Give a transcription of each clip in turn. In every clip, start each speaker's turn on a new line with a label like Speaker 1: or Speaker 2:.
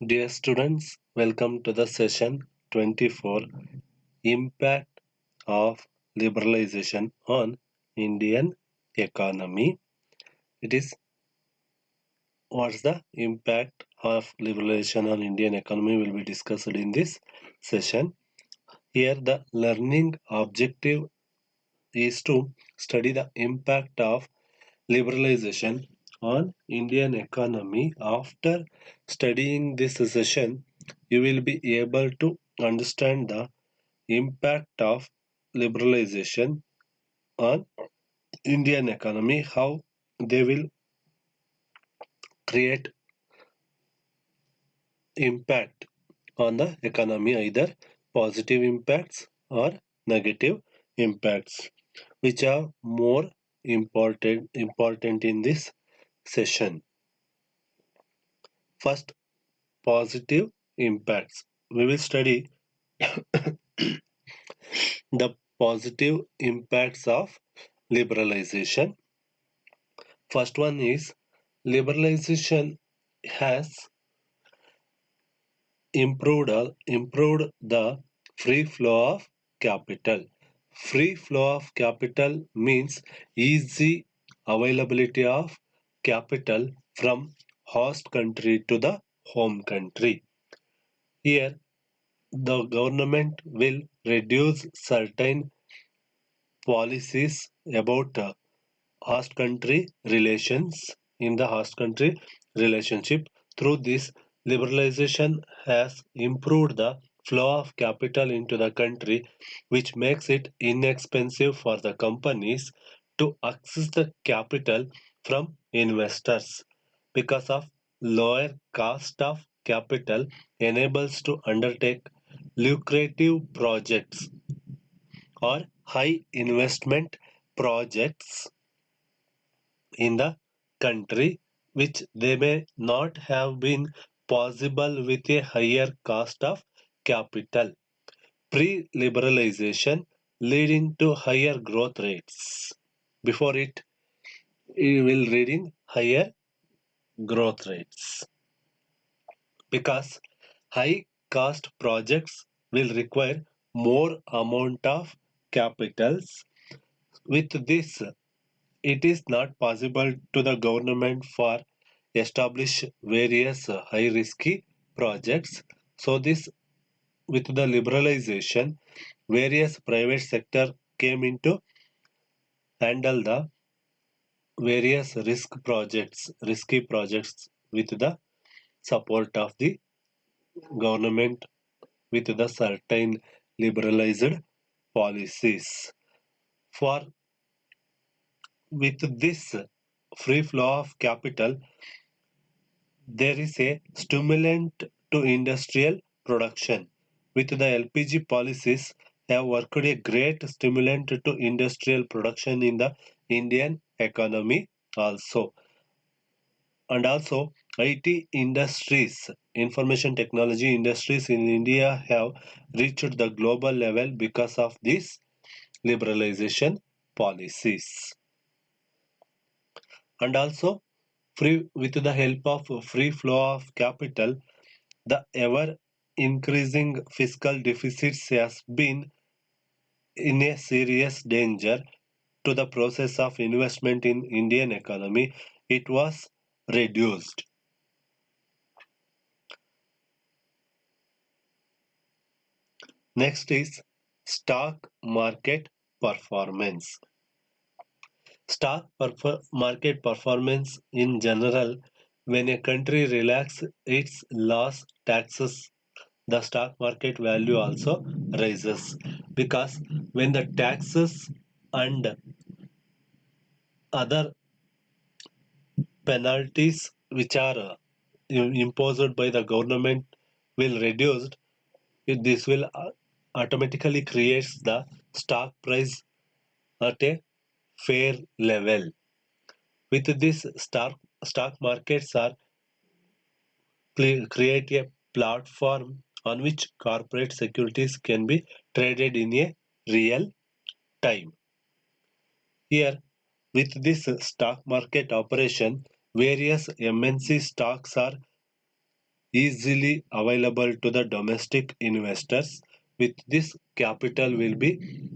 Speaker 1: Dear students, welcome to the session 24, Impact of Liberalization on Indian Economy. It is what's the impact of liberalization on Indian economy will be discussed in this session. Here the learning objective is to study the impact of liberalization on Indian economy. After studying this session, you will be able to understand the impact of liberalization on Indian economy, how they will create impact on the economy, either positive impacts or negative impacts, which are more important in this session. First, positive impacts. We will study the positive impacts of liberalization. First one is liberalization has improved the free flow of capital. Free flow of capital means easy availability of capital from host country to the home country. Here, the government will reduce certain policies about host country relations in the host country relationship. Through this, liberalization has improved the flow of capital into the country, which makes it inexpensive for the companies to access the capital from investors. Because of lower cost of capital enables to undertake lucrative projects or high investment projects in the country, which they may not have been possible with a higher cost of capital. Pre-liberalization leading to higher growth rates. Before it will leading higher growth rates, because high cost projects will require more amount of capitals. With this, it is not possible to the government for establish various high risky projects. So this, with the liberalization, various private sector came into handle the various risky projects with the support of the government, with the certain liberalized policies. For with this free flow of capital, there is a stimulant to industrial production. With the LPG policies have worked a great stimulant to industrial production in the Indian economy also. And also IT industries, information technology industries in India have reached the global level because of these liberalization policies. And also free with the help of free flow of capital, the ever increasing fiscal deficits has been in a serious danger to the process of investment in Indian economy. It was reduced. Next is stock market performance. Market performance in general, when a country relaxes its loss taxes, the stock market value also rises, because when the taxes and other penalties which are imposed by the government will reduced, this will automatically creates the stock price at a fair level. With this, stock markets are create a platform on which corporate securities can be traded in a real time. Here, with this stock market operation, various MNC stocks are easily available to the domestic investors. With this, capital will be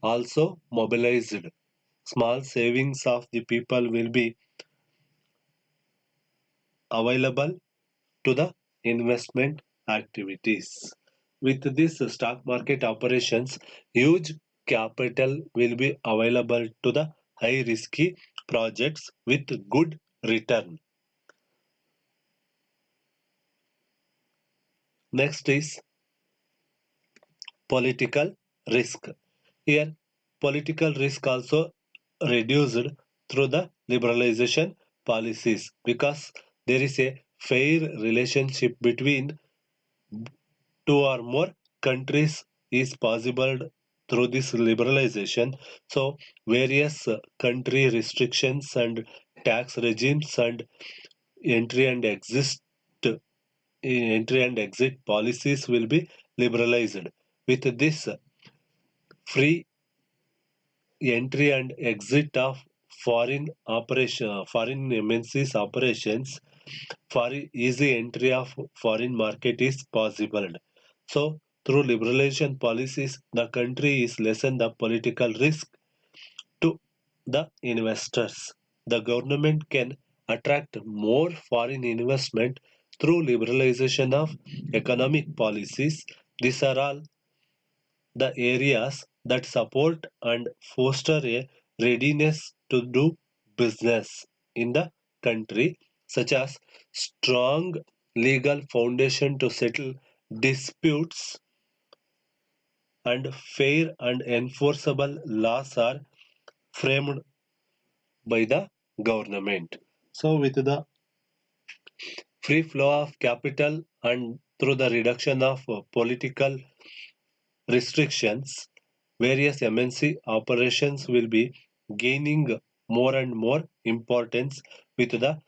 Speaker 1: also mobilized. Small savings of the people will be available to the investment activities. With this stock market operations, huge capital will be available to the high risky projects with good return. Next is political risk. Here, political risk also reduced through the liberalization policies because there is a fair relationship between two or more countries is possible through this liberalization. So, various country restrictions and tax regimes and entry and exit entry and exit policies will be liberalized. With this, free entry and exit of foreign MNCs operations for easy entry of foreign market is possible. So through liberalization policies, the country is lessen the political risk to the investors. The government can attract more foreign investment through liberalization of economic policies. These are all the areas that support and foster a readiness to do business in the country, such as strong legal foundation to settle disputes and fair and enforceable laws are framed by the government. So, with the free flow of capital and through the reduction of political restrictions, various MNC operations will be gaining more and more importance with the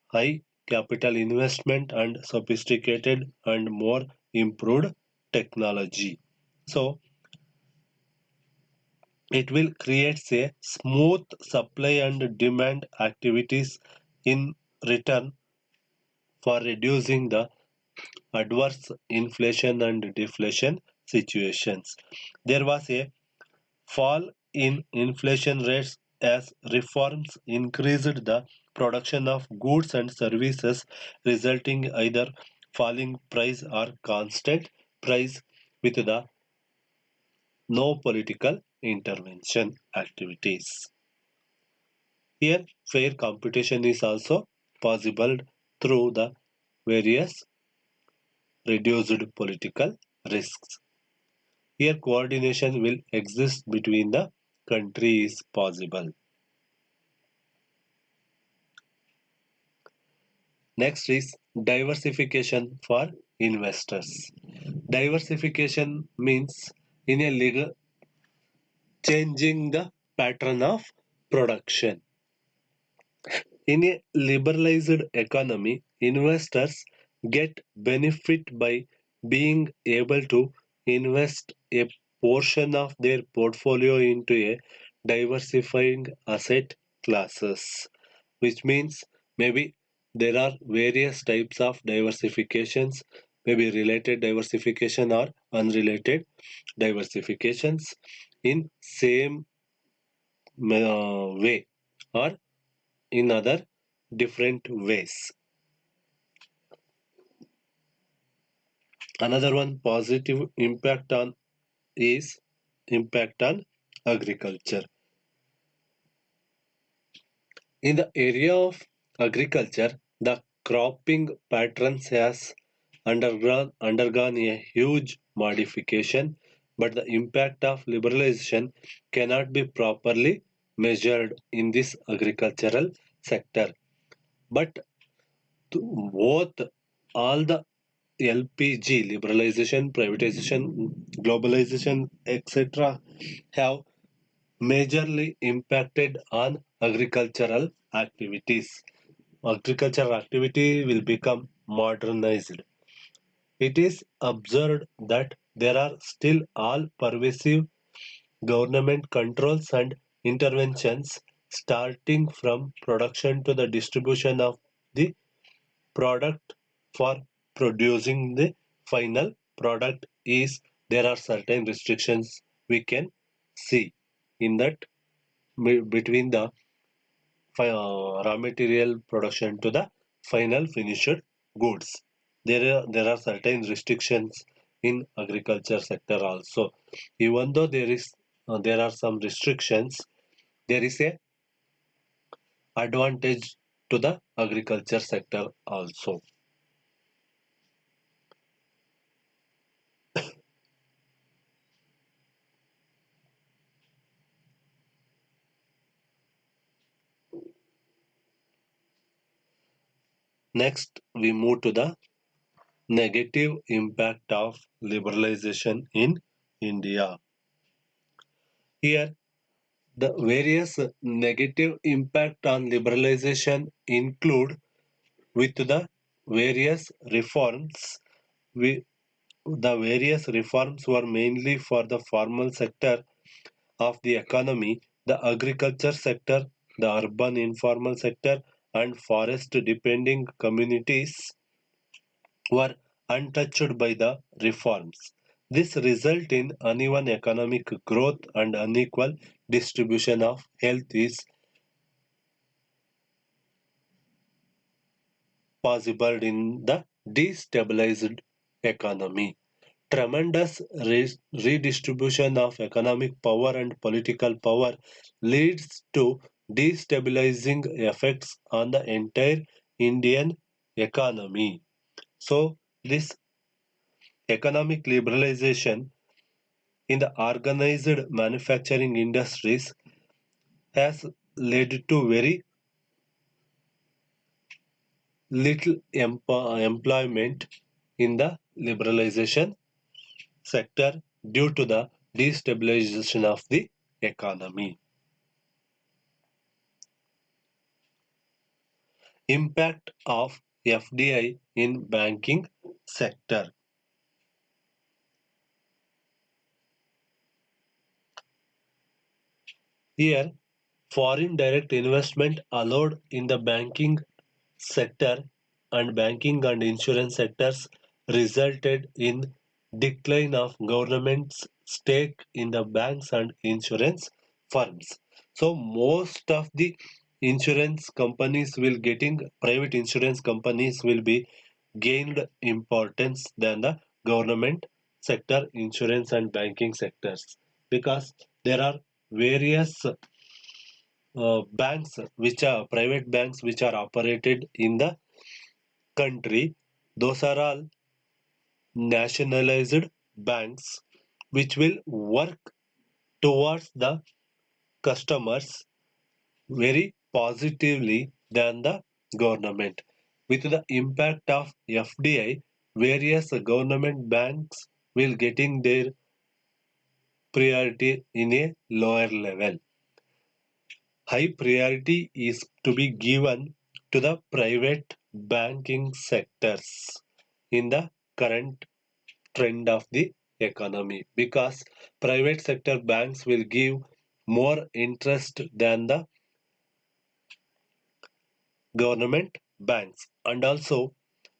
Speaker 1: high capital investment and sophisticated and more improved technology. So it will create a smooth supply and demand activities in return for reducing the adverse inflation and deflation situations. There was a fall in inflation rates as reforms increased the production of goods and services, resulting either falling price or constant price with the no political intervention activities. Here, fair competition is also possible through the various reduced political risks. Here, coordination will exist between the countries possible. Next is diversification for investors. Diversification means in a legal changing the pattern of production. In a liberalized economy, investors get benefit by being able to invest a portion of their portfolio into a diversifying asset classes, which means maybe there are various types of diversifications, maybe related diversification or unrelated diversifications in same way or in other different ways. Another one positive impact on is impact on agriculture. In the area of agriculture, the cropping patterns has undergone a huge modification, but the impact of liberalization cannot be properly measured in this agricultural sector. But both all the LPG liberalization, privatization, globalization, etc., have majorly impacted on agricultural activities. Agricultural activity will become modernized. It is observed that there are still all pervasive government controls and interventions starting from production to the distribution of the product for producing the final product is there are certain restrictions we can see in that between the raw material production to the final finished goods. There are certain restrictions in agriculture sector also. Even though there are some restrictions, there is a advantage to the agriculture sector also. Next, we move to the negative impact of liberalization in India. Here, the various negative impact on liberalization include with the various reforms. We, the various reforms were mainly for the formal sector of the economy, the agriculture sector, the urban informal sector, and forest depending communities were untouched by the reforms. This result in uneven economic growth and unequal distribution of health is possible in the destabilized economy. Tremendous redistribution of economic power and political power leads to destabilizing effects on the entire Indian economy. So, this economic liberalization in the organized manufacturing industries has led to very little employment in the liberalization sector due to the destabilization of the economy. Impact of FDI in banking sector. Here, foreign direct investment allowed in the banking sector and banking and insurance sectors resulted in decline of government's stake in the banks and insurance firms. So most of the insurance companies will getting private insurance companies will be gained importance than the government sector insurance and banking sectors because there are various banks which are private banks which are operated in the country. Those are all nationalized banks which will work towards the customers very positively than the government. With the impact of FDI, various government banks will getting their priority in a lower level. High priority is to be given to the private banking sectors in the current trend of the economy because private sector banks will give more interest than the government banks and also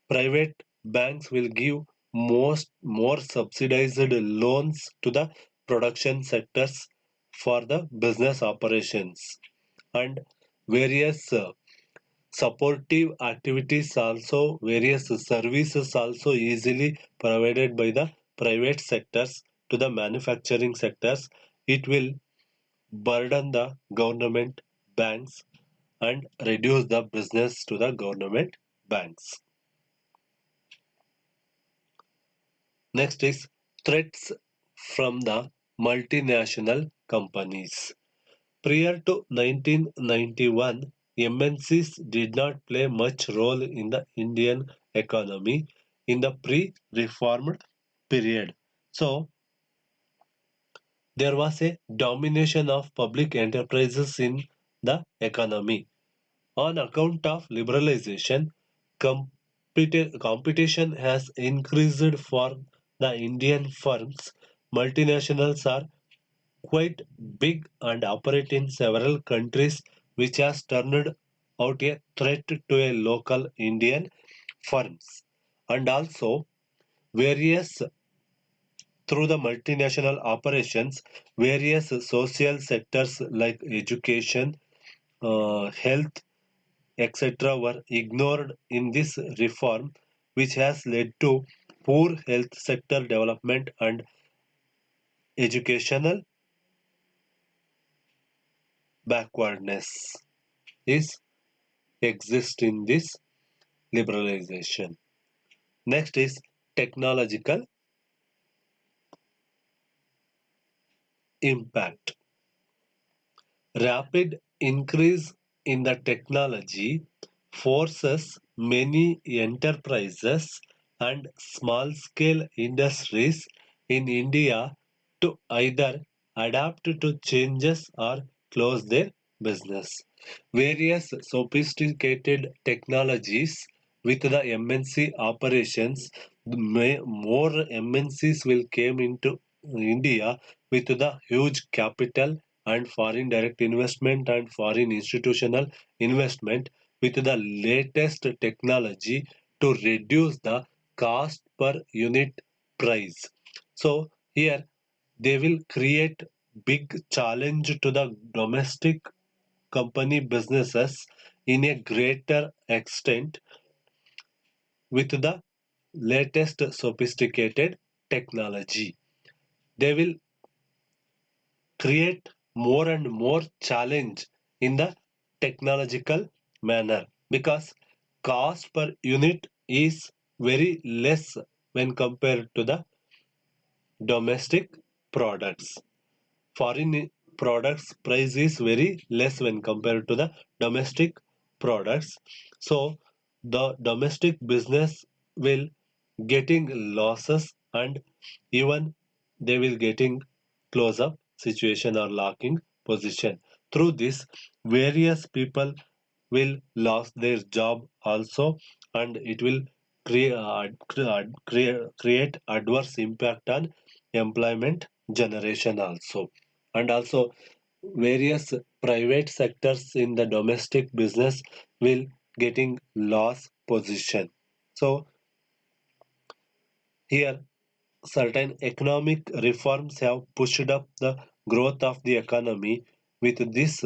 Speaker 1: private banks will give more subsidized loans to the production sectors for the business operations and various supportive activities also various services also easily provided by the private sectors to the manufacturing sectors. It will burden the government banks and reduce the business to the government banks. Next is threats from the multinational companies. Prior to 1991, MNCs did not play much role in the Indian economy in the pre-reformed period. So, there was a domination of public enterprises in the economy. On account of liberalization, competition has increased for the Indian firms. Multinationals are quite big and operate in several countries, which has turned out a threat to a local Indian firms. and also various through the multinational operations, various social sectors like education, health, etc., were ignored in this reform, which has led to poor health sector development and educational backwardness is exist in this liberalization. Next is technological impact. Rapid increase in the technology forces many enterprises and small-scale industries in India to either adapt to changes or close their business. Various sophisticated technologies with the MNC operations, more MNCs will came into India with the huge capital and foreign direct investment and foreign institutional investment with the latest technology to reduce the cost per unit price. So here they will create big challenge to the domestic company businesses in a greater extent with the latest sophisticated technology. They will create more and more challenge in the technological manner because cost per unit is very less when compared to the domestic products. Foreign products price is very less when compared to the domestic products. So the domestic business will getting losses and even they will getting close up situation or locking position. Through this, various people will lose their job also, and it will create adverse impact on employment generation also. And also various private sectors in the domestic business will getting loss position. So here certain economic reforms have pushed up the growth of the economy with this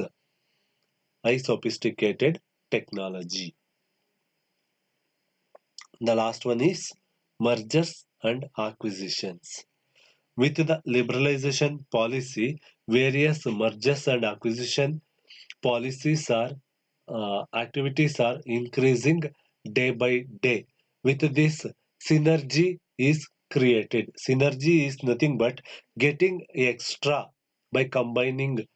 Speaker 1: high sophisticated technology. The last one is mergers and acquisitions. With the liberalization policy, various mergers and acquisition policies are activities are increasing day by day. With this, synergy is created. Synergy is nothing but getting extra by combining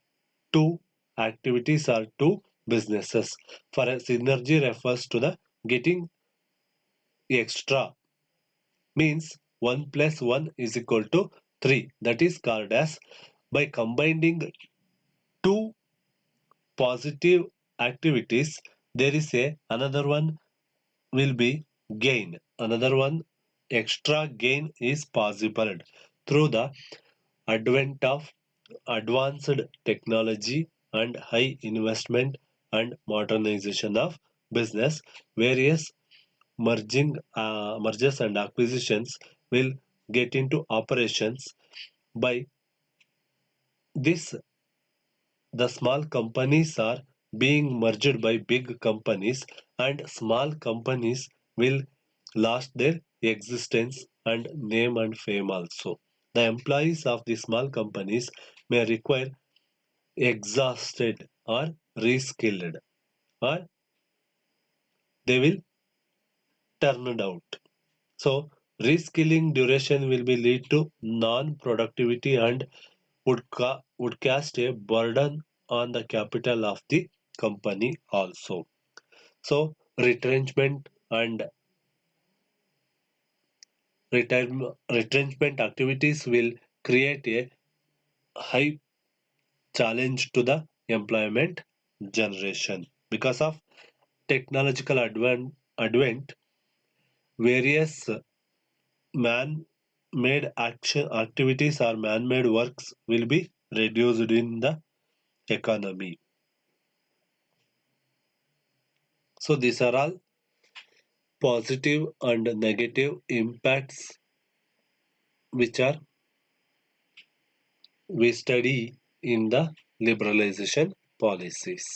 Speaker 1: two activities or two businesses. For a synergy refers to the getting extra means 1 plus 1 is equal to 3. That is called as by combining two positive activities, there is a another one will be gain. Another one extra gain is possible through the advent of advanced technology and high investment and modernization of business. Various mergers and acquisitions will get into operations. By this, the small companies are being merged by big companies, and small companies will lose their existence and name and fame also. The employees of the small companies may require exhausted or reskilled, or they will turned out. So reskilling duration will be lead to non-productivity and would cast a burden on the capital of the company also. So retrenchment and retrenchment activities will create a high challenge to the employment generation because of technological advent. Various man-made action activities or man-made works will be reduced in the economy. So these are all positive and negative impacts which are we study in the liberalization policies.